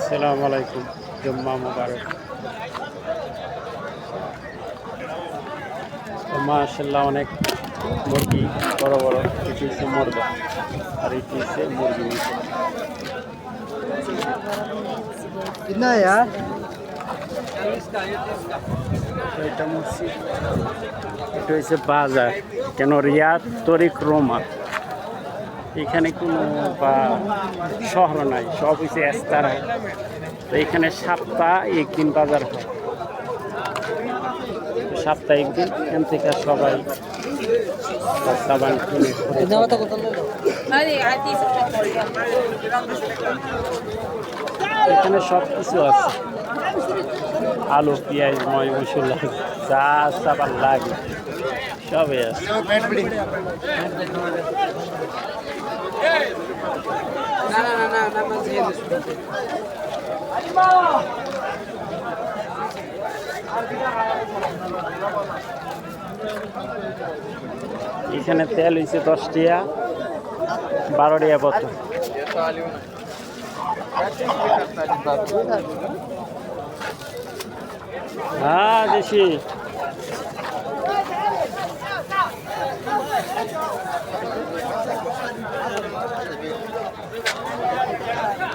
আসসালামু আলাইকুম, জুম্মা মুবারক। মাশাআল্লাহ অনেক মুরগি বড় বড়, এটি হচ্ছে মুরগা আর এটি হচ্ছে মুরগি। कितना है यार? এটা মসজিদ, এটা হচ্ছে বাজার। কেন রিয়াদ তরিক রোমা, এখানে কোনো বা শহর নাই, সব হচ্ছে এস্তারা। তো এখানে সপ্তাহে একদিন বাজার হয়, সপ্তাহে একদিন। এখান থেকে সবাই সাবান কিনে ঘুরে এখানে সব কিছু আছে, আলু পেঁয়াজ ময় মশলা যা সাবান লাগে সবই আছে। এখানে তেল হয়েছে 10 টাকা, 12 টাকা বোতল। হ্যাঁ দেশি